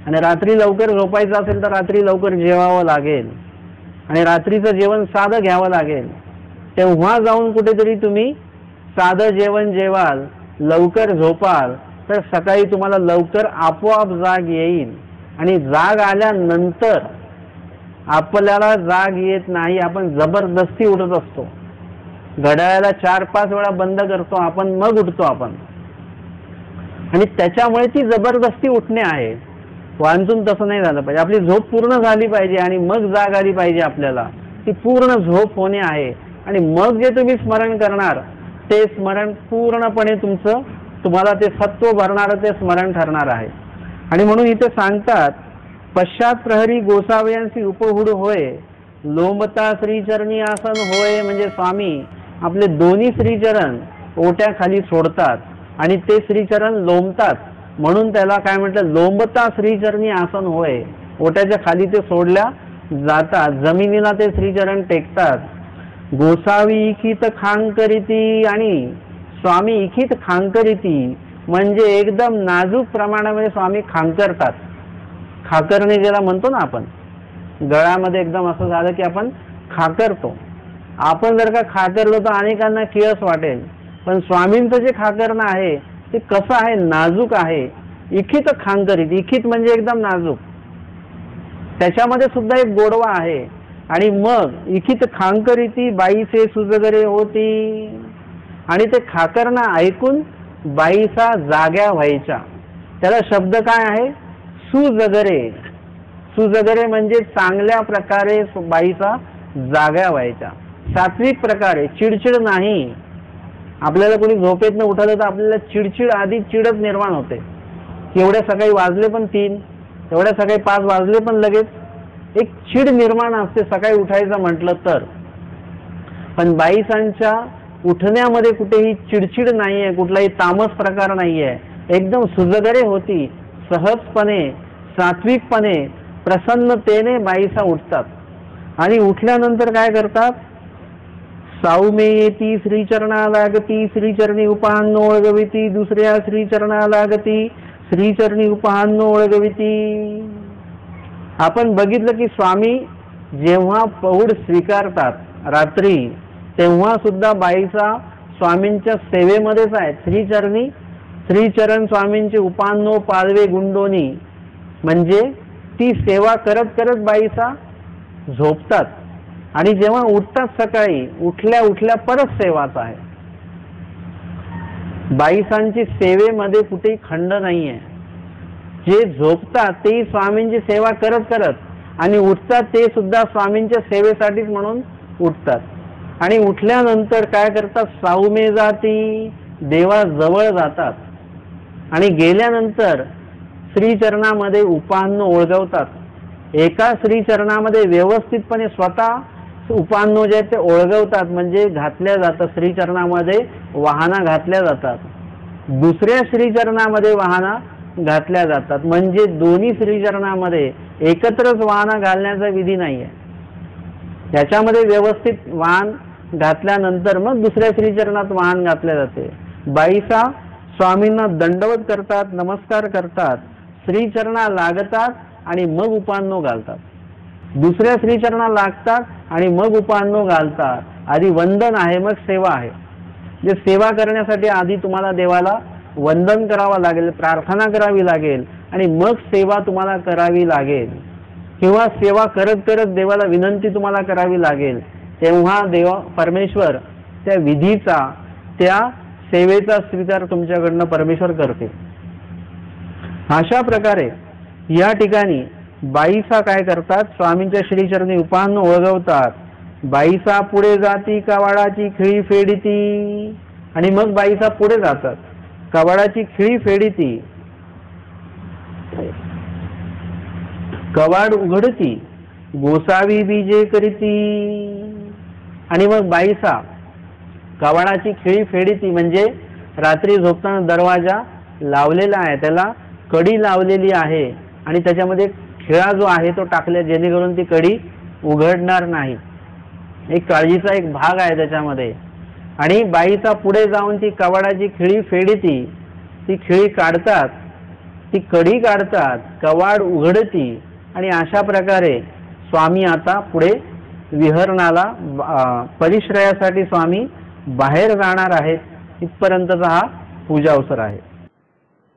आणि रात्री लवकर झोपायचं असेल तर रात्री लवकर जेवावं लागेल, आणि रात्रीचं जेवण साधं घ्यावं लागेल. तेव्हा जाऊन कुठेतरी तुम्ही साधं जेवण जेवाल, लवकर झोपाल, तर सकाळी तुम्हाला लवकर आपोआप जाग येईल. आणि जाग आल्यानंतर आपल्याला जाग येत नाही, आपण जबरदस्ती उठत असतो. घड्याळाला 4-5 वेळा बंद करतो आपण, मग उठतो आपण, आणि त्याच्यामुळे ती जबरदस्ती उठणे आहे. वांचून तसं नाही झालं पाहिजे. आपली झोप पूर्ण झाली पाहिजे आणि मग जाग आली पाहिजे. आपल्याला ती पूर्ण झोप होणे आहे, आणि मग जे तुम्ही स्मरण करणार ते स्मरण पूर्णपणे तुम्हाला ते सत्व भरणारं ते स्मरण ठरणार आहे. आणि म्हणून इथे सांगतात पश्चात प्रहरी गोसाव्यांची उपहूड होय, लोंबता श्रीचरणी आसन होय. म्हणजे स्वामी आपले दोन्ही श्रीचरण ओट्याखाली सोडतात आणि ते श्रीचरण लोंबतात, म्हणून त्याला काय म्हटलं? लोंबता श्रीचरणी आसन होय. ओट्याच्या खाली ते सोडल्या जातात, जमिनीला ते श्रीचरण टेकतात. गोसावी इखित खांकरिती, आणि स्वामी इखित खांकरिती म्हणजे एकदम नाजूक प्रमाणामध्ये स्वामी खांकरतात. खाकरणे ज्याला म्हणतो ना आपण, गळ्यामध्ये एकदम असं झालं की आपण खाकरतो. आपण जर का खाकरलो तर अनेकांना किळस वाटेल, पण स्वामींचं जे खाकरणं आहे ते कसं आहे, नाजूक आहे, इखित खांकरीत, इखित म्हणजे एकदम नाजूक, त्याच्यामध्ये सुद्धा एक गोडवा आहे. आणि मग इखित खांकरीती बाईसे सुजगरे होती, आणि ते खाकरणं ऐकून बाईचा जाग्या व्हायच्या. त्याला शब्द काय आहे, सुजगरे. सुजगरे म्हणजे चांगल्या प्रकारे बाईचा जाग्या व्हायच्या, सात्विक प्रकारे, चिडचिड नाही. आपल्याला कोणी झोपेतनं उठवलं तर आपल्याला चिडचिड, आधी चिडच निर्माण होते. एवढ्या सकाळी वाजले पण 3, एवढ्या सकाळी 5 वाजले पण लगेच एक चिड निर्माण असते सकाळी उठायचं म्हटलं तर. पण बाईसांच्या उठण्यामध्ये कुठेही चिडचिड नाहीये, कुठलाही तामस प्रकार नाहीये, एकदम सुजगरे होती. सहजपणे, सात्विकपणे, प्रसन्नतेने बाईसा उठतात. आणि उठल्यानंतर काय करतात, साऊमे येती श्रीचरणा लागती, श्रीचरणी उपहान ओळगविती, दुसऱ्या श्रीचरणा लागती, श्रीचरणी उपहान ओळगविती. आपण बघितलं की स्वामी जेव्हा पौढ स्वीकारतात रात्री, तेव्हा सुद्धा बाईचा स्वामींच्या सेवेमध्येच आहे. श्रीचरणी, श्रीचरण स्वामींचे उपान्नो पालवे गुंडोनी, म्हणजे ती सेवा करत करत बाईसा झोपतात. आणि जेव्हा उठतात सकाळी, उठल्या उठल्या परत सेवाच आहे. बाईसांची सेवेमध्ये कुठेही खंड नाहीये. जे झोपतात ते स्वामींची सेवा करत करत, आणि उठतात ते सुद्धा स्वामींच्या सेवेसाठीच म्हणून उठतात. आणि उठल्यानंतर काय करतात, साऊमे जाती, देवाजवळ जातात. आणि गेल्यानंतर श्रीचरणामध्ये उपान्न ओळगवतात. एका श्रीचरणामध्ये व्यवस्थितपणे स्वतः उपान्नो जे ते ओळगवतात, म्हणजे घातल्या जातात. श्रीचरणामध्ये वाहना घातल्या जातात, दुसऱ्या श्रीचरणामध्ये वाहना घातल्या जातात. म्हणजे दोन्ही श्रीचरणामध्ये एकत्रच वाहना घालण्याचा विधी नाहीये. याच्यामध्ये व्यवस्थित वाहन घातल्यानंतर मग दुसऱ्या श्रीचरणात वाहन घातले जाते. बाईसा स्वामींना दंडवत करतात, नमस्कार करतात, श्रीचरणा लागतात आणि मग उपान्नो घालतात. दुसऱ्या श्रीचरणा लागतात आणि मग उपान्नो घालतात. आधी वंदन आहे, मग सेवा आहे. जे सेवा करण्यासाठी आधी तुम्हाला देवाला वंदन करावं लागेल, प्रार्थना करावी लागेल, आणि मग सेवा तुम्हाला करावी लागेल. किंवा सेवा करत करत देवाला विनंती तुम्हाला करावी लागेल. तेव्हा देवा परमेश्वर त्या विधीचा, त्या सेवेचा स्वीकार तुमच्याकडनं परमेश्वर करते. अशा प्रकारे या ठिकाणी बाईसा काय करतात, स्वामींच्या श्रीचरणी उपान्न ओळगवतात. बाईसा पुढे जाती, कवाडाची खिळी फेडिती, आणि मग बाईसा पुढे जातात, कवाडाची खिळी फेडिती, कवाड उघडती, गोसावी बीजे करीती. आणि मग बाईसा कवाडाची खिळी फेडिती, म्हणजे रात्री झोपताना दरवाजा लावलेला आहे, त्याला कडी लावलेली आहे, आणि त्याच्यामध्ये खिळा जो आहे तो टाकला, जेणेकरून ती कडी उघडणार नाही. एक काळजीचा एक भाग आहे त्याच्यामध्ये. आणि बाईचा पुढे जाऊन ती कवाडाची खिळी फेडिती, ती खिळी काढतात, ती कडी काढतात, कवाड उघडती, आणि अशा प्रकारे स्वामी आता पुढे विहरणाला, परिश्रयासाठी स्वामी बाहेर जाणार आहेत. इथपर्यंतचा हा पूजा अवसर आहे.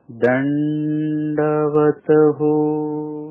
दंडवत हो.